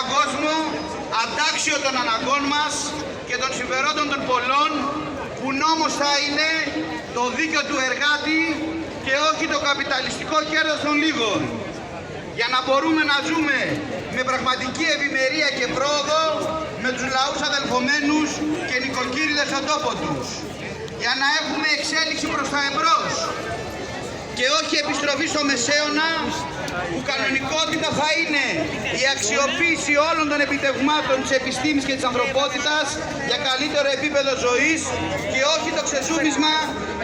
έναν κόσμο αντάξιο των αναγκών μας και των συμφερόντων των πολλών, που νόμος θα είναι το δίκαιο του εργάτη και όχι το καπιταλιστικό κέρδος των λίγων, για να μπορούμε να ζούμε με πραγματική ευημερία και πρόοδο με τους λαούς αδελφωμένους και νοικοκύριδες στον τόπο τους, για να έχουμε εξέλιξη προς τα εμπρός και όχι επιστροφή στο μεσαίωνα, που κανονικότητα θα είναι η αξιοποίηση όλων των επιτευγμάτων της επιστήμης και της ανθρωπότητας για καλύτερο επίπεδο ζωής και όχι το ξεζούμισμα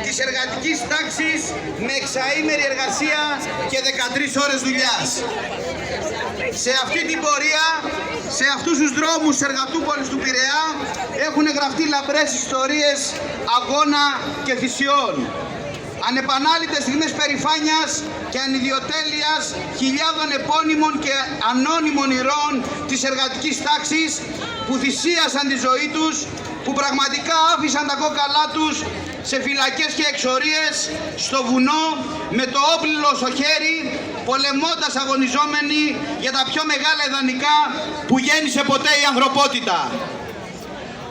της εργατικής τάξης με εξαήμερη εργασία και 13 ώρες δουλειάς. Σε αυτή την πορεία, σε αυτούς τους δρόμους της εργατούπολης του Πειραιά έχουν γραφτεί λαμπρές ιστορίες αγώνα και θυσιών. Ανεπανάληπτες στιγμές περηφάνειας και ανιδιοτέλειας χιλιάδων επώνυμων και ανώνυμων ηρώων της εργατικής τάξης που θυσίασαν τη ζωή τους, που πραγματικά άφησαν τα κόκαλά τους σε φυλακές και εξορίες, στο βουνό, με το όπλο στο χέρι, πολεμώντας αγωνιζόμενοι για τα πιο μεγάλα ιδανικά που γέννησε ποτέ η ανθρωπότητα.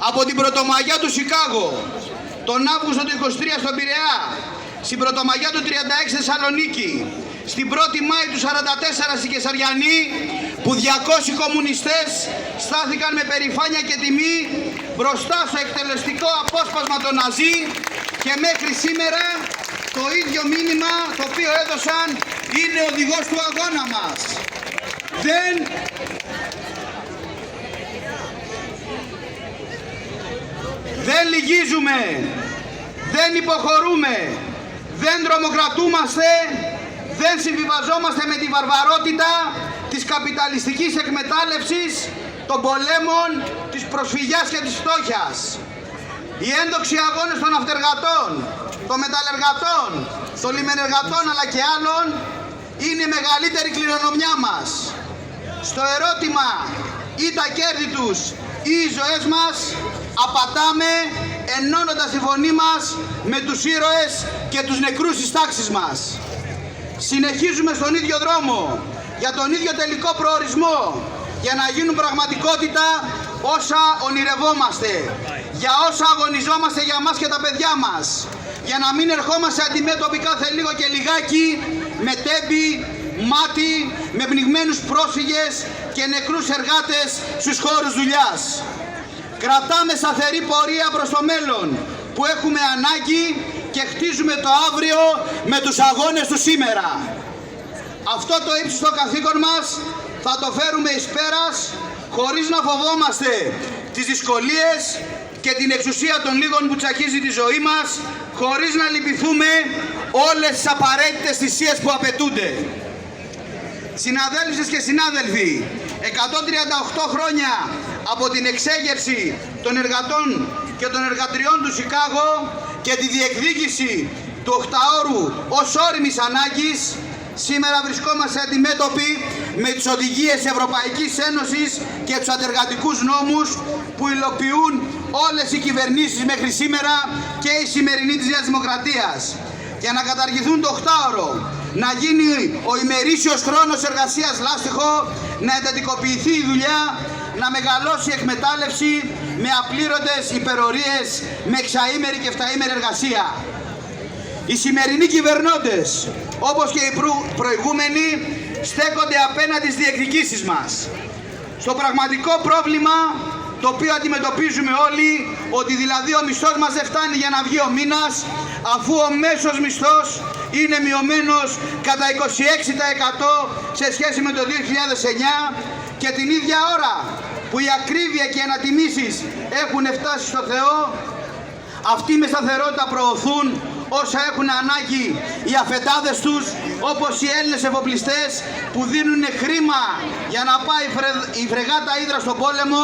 Από την Πρωτομαγιά του Σικάγο, τον Αύγουστο του 23 στον Πειραιά, στην Πρωτομαγιά του 36 στη Θεσσαλονίκη, στην 1η Μάη του 44 στη Κεσαριανή, που 200 κομμουνιστές στάθηκαν με περηφάνεια και τιμή μπροστά στο εκτελεστικό απόσπασμα των Ναζί, και μέχρι σήμερα το ίδιο μήνυμα το οποίο έδωσαν είναι οδηγός του αγώνα μας. Δεν λυγίζουμε, δεν υποχωρούμε, δεν τρομοκρατούμαστε, δεν συμβιβαζόμαστε με τη βαρβαρότητα της καπιταλιστικής εκμετάλλευσης, των πολέμων, της προσφυγιάς και της φτώχειας. Οι έντοξοι αγώνες των ναυτεργατών, των μεταλλεργατών, των λιμενεργατών αλλά και άλλων είναι η μεγαλύτερη κληρονομιά μας. Στο ερώτημα ή τα κέρδη τους ή οι ζωές μας, απαντάμε ενώνοντας τη φωνή μας με τους ήρωες και τους νεκρούς της τάξης μας. Συνεχίζουμε στον ίδιο δρόμο, για τον ίδιο τελικό προορισμό, για να γίνουν πραγματικότητα όσα ονειρευόμαστε, για όσα αγωνιζόμαστε για μας και τα παιδιά μας, για να μην ερχόμαστε αντιμέτωποι κάθε λίγο και λιγάκι με τέμπη, μάτι, με πνιγμένους πρόσφυγες και νεκρούς εργάτες στους χώρους δουλειάς. Κρατάμε σταθερή πορεία προς το μέλλον που έχουμε ανάγκη και χτίζουμε το αύριο με τους αγώνες του σήμερα. Αυτό το ύψιστο καθήκον μας θα το φέρουμε εις πέρας, χωρίς να φοβόμαστε τις δυσκολίες και την εξουσία των λίγων που τσακίζει τη ζωή μας, χωρίς να λυπηθούμε όλες τις απαραίτητες θυσίες που απαιτούνται. Συναδέλφισες και συνάδελφοι, 138 χρόνια από την εξέγερση των εργατών και των εργατριών του Σικάγο και τη διεκδίκηση του 8ωρου ως όριμης ανάγκης, σήμερα βρισκόμαστε αντιμέτωποι με τις οδηγίες Ευρωπαϊκής Ένωσης και τους αντεργατικούς νόμους που υλοποιούν όλες οι κυβερνήσεις μέχρι σήμερα και η σημερινή της Νέας Δημοκρατίας. Για να καταργηθούν το 8ωρο, να γίνει ο ημερήσιος χρόνος εργασίας λάστιχο, να εντατικοποιηθεί η δουλειά, να μεγαλώσει η εκμετάλλευση με απλήρωτες υπερορίες, με εξαήμερη και εφταήμερη εργασία. Οι σημερινοί κυβερνώντες, όπως και οι προηγούμενοι, στέκονται απέναντι στις διεκδικήσεις μας. Στο πραγματικό πρόβλημα το οποίο αντιμετωπίζουμε όλοι, ότι δηλαδή ο μισθός μας δεν φτάνει για να βγει ο μήνας, αφού ο μέσος μισθός είναι μειωμένος κατά 26% σε σχέση με το 2009, και την ίδια ώρα που η ακρίβεια και οι ανατιμήσεις έχουν φτάσει στο Θεό, αυτοί με σταθερότητα προωθούν όσα έχουν ανάγκη οι αφεντάδες τους, όπως οι Έλληνες εφοπλιστές που δίνουν χρήμα για να πάει η φρεγάτα Ύδρα στον πόλεμο,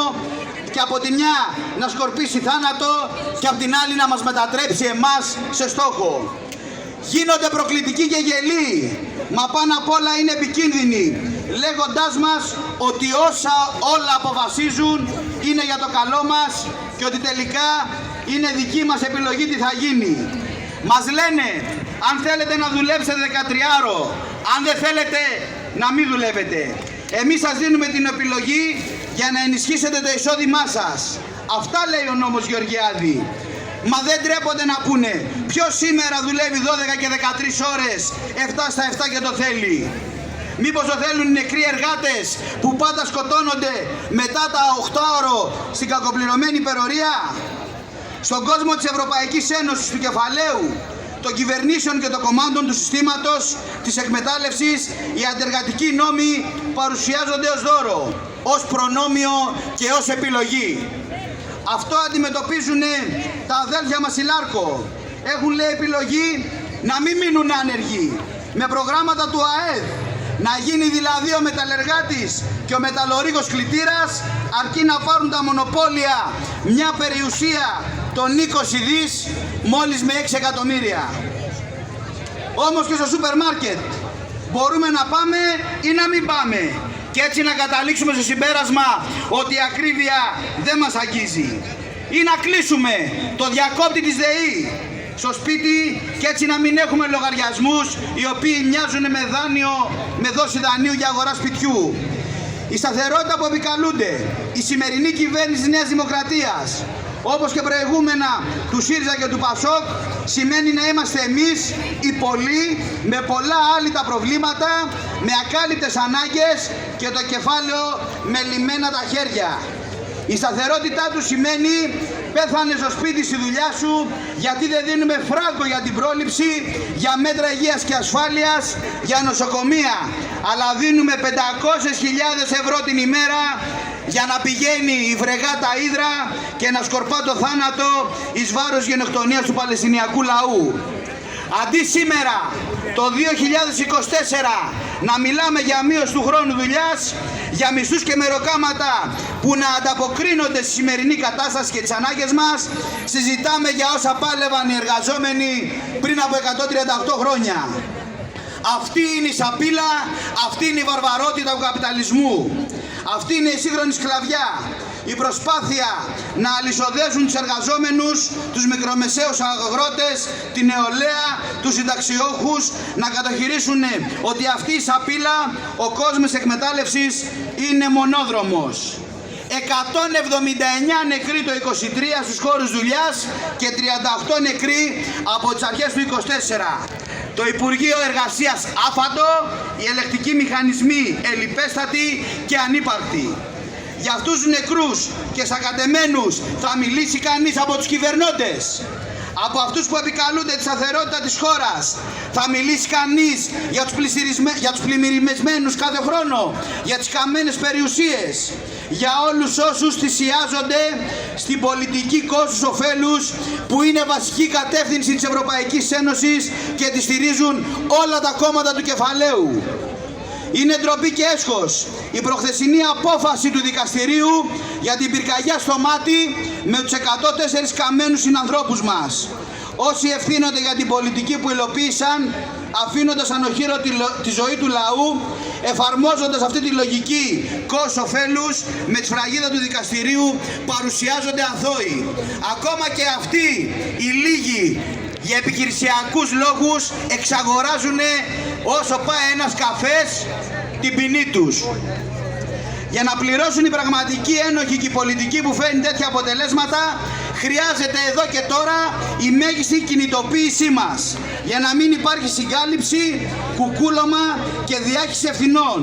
και από τη μια να σκορπίσει θάνατο και από την άλλη να μας μετατρέψει εμάς σε στόχο. Γίνονται προκλητικοί και γελοί, μα πάνω απ' όλα είναι επικίνδυνοι, λέγοντάς μας ότι όσα όλα αποφασίζουν είναι για το καλό μας και ότι τελικά είναι δική μας επιλογή τι θα γίνει. Μας λένε αν θέλετε να δουλέψετε 13ωρο, αν δεν θέλετε να μην δουλεύετε. Εμείς σας δίνουμε την επιλογή για να ενισχύσετε το εισόδημά σας. Αυτά λέει ο νόμος Γεωργιάδη. Μα δεν τρέπονται να πούνε ποιος σήμερα δουλεύει 12 και 13 ώρες, 7 στα 7 και το θέλει. Μήπως το θέλουν οι νεκροί εργάτες που πάντα σκοτώνονται μετά τα 8ωρο στην κακοπληρωμένη υπερορία? Στον κόσμο της Ευρωπαϊκής Ένωσης, του κεφαλαίου, των κυβερνήσεων και των κομμάτων του συστήματος της εκμετάλλευσης, οι αντεργατικοί νόμοι παρουσιάζονται ως δώρο, ως προνόμιο και ως επιλογή. Αυτό αντιμετωπίζουν τα αδέλφια μας στη Λάρκο. Έχουν, λέει, επιλογή να μην μείνουν άνεργοι με προγράμματα του ΑΕΔ, να γίνει δηλαδή ο μεταλλεργάτης και ο μεταλλορίγος κλητήρας, αρκεί να πάρουν τα μονοπόλια μια περιουσία των 20 δις μόλις με 6 εκατομμύρια. Όμως και στο σούπερ μάρκετ μπορούμε να πάμε ή να μην πάμε, και έτσι να καταλήξουμε στο συμπέρασμα ότι η ακρίβεια δεν μας αγγίζει, ή να κλείσουμε το διακόπτη της ΔΕΗ στο σπίτι και έτσι να μην έχουμε λογαριασμούς οι οποίοι μοιάζουν με δόση δανείου για αγορά σπιτιού. Η σταθερότητα που επικαλούνται η σημερινή κυβέρνηση της Νέας Δημοκρατίας, όπως και προηγούμενα του ΣΥΡΙΖΑ και του ΠΑΣΟΚ, σημαίνει να είμαστε εμείς οι πολλοί με πολλά άλυτα προβλήματα, με ακάλυπτες ανάγκες και το κεφάλαιο με λυμμένα τα χέρια. Η σταθερότητά του σημαίνει πέθανε στο σπίτι στη δουλειά σου, γιατί δεν δίνουμε φράγκο για την πρόληψη, για μέτρα υγείας και ασφάλειας, για νοσοκομεία, αλλά δίνουμε 500.000 ευρώ την ημέρα για να πηγαίνει η φρεγάτα Ύδρα και να σκορπά το θάνατο εις βάρος γενοκτονίας του Παλαιστινιακού λαού. Αντί σήμερα, το 2024, να μιλάμε για μείωση του χρόνου δουλειάς, για μισθούς και μεροκάματα που να ανταποκρίνονται στη σημερινή κατάσταση και τις ανάγκες μας, συζητάμε για όσα πάλευαν οι εργαζόμενοι πριν από 138 χρόνια. Αυτή είναι η σαπίλα, αυτή είναι η βαρβαρότητα του καπιταλισμού. Αυτή είναι η σύγχρονη σκλαβιά. Η προσπάθεια να αλυσοδέσουν τους εργαζόμενους, τους μικρομεσαίους αγρότες, την νεολαία, τους συνταξιούχους, να κατοχυρίσουν ότι αυτή η σαπίλα, ο κόσμος εκμετάλλευσης, είναι μονόδρομος. 179 νεκροί το 23 στους χώρους δουλειάς και 38 νεκροί από τις αρχές του 24. Το Υπουργείο Εργασίας άφαντο, οι ελεκτικοί μηχανισμοί ελλιπέστατοι και ανύπαρκτοι. Για αυτούς τους νεκρούς και σακατεμένους θα μιλήσει κανείς από τους κυβερνώντες? Από αυτούς που επικαλούνται τη σταθερότητα της χώρας θα μιλήσει κανείς για τους πλημμυρισμένους κάθε χρόνο, για τις καμένες περιουσίες, για όλους όσους θυσιάζονται στην πολιτική κόστους ωφέλους που είναι βασική κατεύθυνση της Ευρωπαϊκής Ένωσης και τη στηρίζουν όλα τα κόμματα του κεφαλαίου? Είναι ντροπή και έσχος η προχθεσινή απόφαση του δικαστηρίου για την πυρκαγιά στο Μάτι με τους 104 καμένους συνανθρώπους μας. Όσοι ευθύνονται για την πολιτική που υλοποίησαν, αφήνοντας ανοχήρο τη ζωή του λαού, εφαρμόζοντας αυτή τη λογική κόστους ωφέλους με τη σφραγίδα του δικαστηρίου, παρουσιάζονται αθώοι. Ακόμα και αυτοί οι λίγοι για επιχειρησιακούς λόγους εξαγοράζουν όσο πάει ένας καφές την ποινή τους. Για να πληρώσουν οι πραγματικοί ένοχοι και οι πολιτικοί που φέρνουν τέτοια αποτελέσματα, χρειάζεται εδώ και τώρα η μέγιστη κινητοποίησή μας, για να μην υπάρχει συγκάλυψη, κουκούλωμα και διάχυση ευθυνών.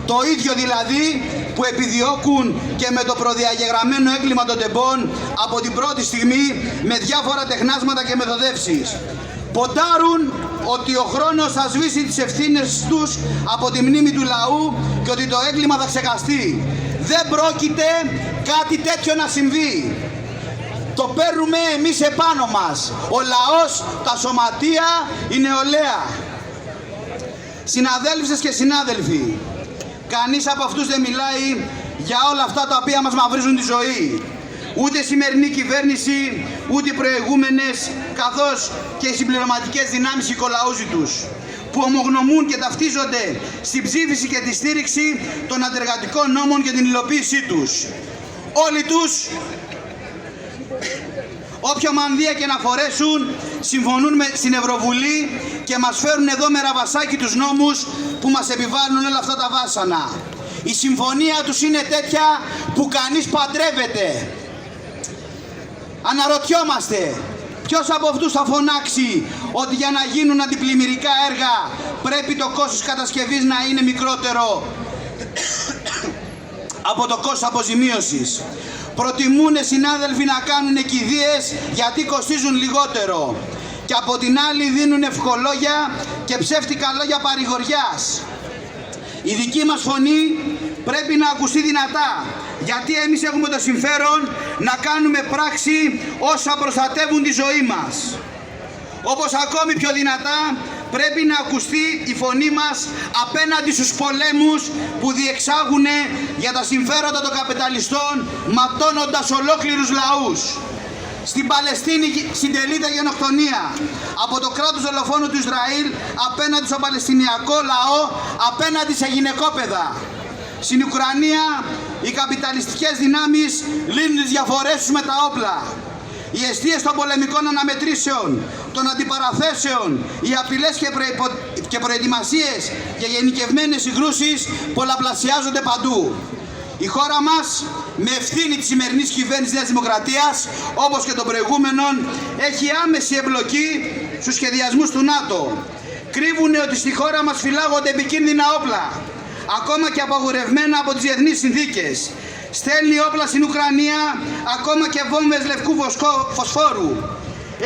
Το ίδιο δηλαδή που επιδιώκουν και με το προδιαγεγραμμένο έγκλημα των τεμπών από την πρώτη στιγμή με διάφορα τεχνάσματα και μεθοδεύσεις. Ποντάρουν ότι ο χρόνος θα σβήσει τις ευθύνες τους από τη μνήμη του λαού και ότι το έγκλημα θα ξεχαστεί. Δεν πρόκειται κάτι τέτοιο να συμβεί. Το παίρνουμε εμείς επάνω μας. Ο λαός, τα σωματεία, η νεολαία. Συναδέλφισες και συνάδελφοι, κανείς από αυτούς δεν μιλάει για όλα αυτά τα οποία μας μαυρίζουν τη ζωή. Ούτε η σημερινή κυβέρνηση, ούτε οι προηγούμενες, καθώς και οι συμπληρωματικές δυνάμεις οικολαούζοι τους, που ομογνωμούν και ταυτίζονται στην ψήφιση και τη στήριξη των αντεργατικών νόμων και την υλοποίησή τους. Όλοι τους, όποια μανδύα και να φορέσουν, συμφωνούν στην Ευρωβουλή και μας φέρουν εδώ με ραβασάκι τους νόμους που μας επιβάλλουν όλα αυτά τα βάσανα. Η συμφωνία τους είναι τέτοια που κανείς παντρεύεται. Αναρωτιόμαστε, ποιος από αυτούς θα φωνάξει ότι για να γίνουν αντιπλημμυρικά έργα πρέπει το κόστος κατασκευής να είναι μικρότερο από το κόστος αποζημίωσης. Προτιμούν συνάδελφοι να κάνουν κηδείες γιατί κοστίζουν λιγότερο. Και από την άλλη δίνουν ευχολόγια και ψεύτικα λόγια παρηγοριάς. Η δική μας φωνή πρέπει να ακουστεί δυνατά, γιατί εμείς έχουμε το συμφέρον να κάνουμε πράξη όσα προστατεύουν τη ζωή μας. Όπως ακόμη πιο δυνατά πρέπει να ακουστεί η φωνή μας απέναντι στους πολέμους που διεξάγουν για τα συμφέροντα των καπιταλιστών, ματώνοντας ολόκληρους λαούς. Στην Παλαιστίνη συντελείται γενοκτονία από το κράτος δολοφόνου του Ισραήλ απέναντι στο Παλαιστινιακό λαό, απέναντι σε γυναικόπαιδα. Στην Ουκρανία οι καπιταλιστικές δυνάμεις λύνουν τις διαφορές τους με τα όπλα. Οι αιστείες των πολεμικών αναμετρήσεων, των αντιπαραθέσεων, οι απειλές και προετοιμασίες για γενικευμένες συγκρούσεις πολλαπλασιάζονται παντού. Η χώρα μας, με ευθύνη της σημερινής κυβέρνησης Νέας Δημοκρατίας, όπως και των προηγούμενων, έχει άμεση εμπλοκή στους σχεδιασμούς του ΝΑΤΟ. Κρύβουνε ότι στη χώρα μας φυλάγονται επικίνδυνα όπλα, ακόμα και απαγορευμένα από τις διεθνείς συνθήκες. Στέλνει όπλα στην Ουκρανία, ακόμα και βόμβες λευκού φωσφόρου.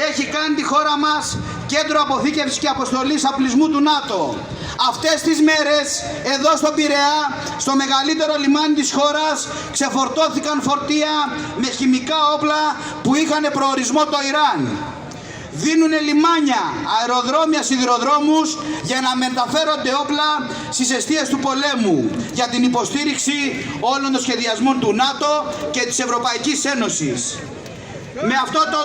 Έχει κάνει τη χώρα μας κέντρο αποθήκευσης και αποστολής απλισμού του ΝΑΤΟ. Αυτές τις μέρες, εδώ στον Πειραιά, στο μεγαλύτερο λιμάνι της χώρας, ξεφορτώθηκαν φορτία με χημικά όπλα που είχαν προορισμό το Ιράν. Δίνουνε λιμάνια, αεροδρόμια, σιδηροδρόμους για να μεταφέρονται όπλα στις εστίες του πολέμου για την υποστήριξη όλων των σχεδιασμών του ΝΑΤΟ και της Ευρωπαϊκής Ένωσης. Με αυτό το...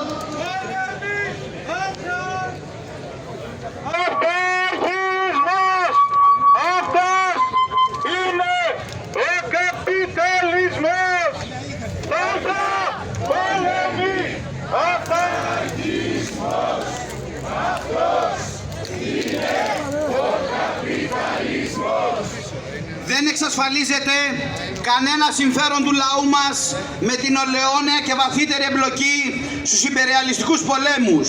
Αυτός είναι ο καπιταλισμός. Πάντα πολεμεί. Αυτός είναι ο καπιταλισμός. Δεν εξασφαλίζεται κανένα συμφέρον του λαού μας με την ολαιώνια και βαθύτερη εμπλοκή στους υπερρεαλιστικούς πολέμους.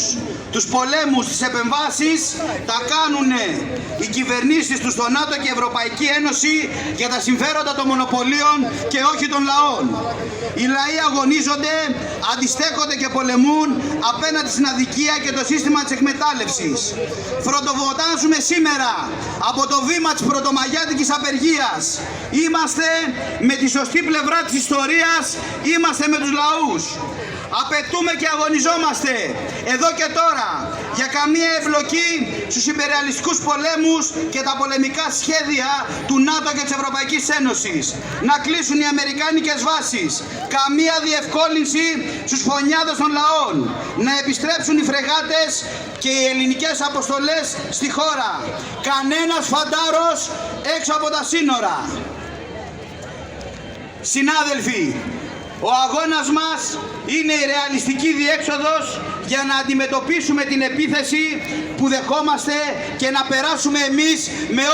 Τους πολέμους, τις επεμβάσεις τα κάνουν οι κυβερνήσεις του στο ΝΑΤΟ και η Ευρωπαϊκή Ένωση για τα συμφέροντα των μονοπωλίων και όχι των λαών. Οι λαοί αγωνίζονται, αντιστέκονται και πολεμούν απέναντι στην αδικία και το σύστημα της εκμετάλλευσης. Φροντοβοτάζουμε σήμερα από το βήμα της πρωτομαγιάτικης απεργίας. Είμαστε με τη σωστή πλευρά της ιστορίας, είμαστε με τους λαούς. Απαιτούμε και αγωνιζόμαστε εδώ και τώρα για καμία ευλογή στους υπερρεαλιστικούς πολέμους και τα πολεμικά σχέδια του ΝΑΤΟ και της Ευρωπαϊκής Ένωσης. Να κλείσουν οι αμερικάνικες βάσεις. Καμία διευκόλυνση στους φωνιάδες των λαών. Να επιστρέψουν οι φρεγάτες και οι ελληνικές αποστολές στη χώρα. Κανένας φαντάρος έξω από τα σύνορα. Συνάδελφοι, ο αγώνας μας είναι η ρεαλιστική διέξοδος για να αντιμετωπίσουμε την επίθεση που δεχόμαστε και να περάσουμε εμείς με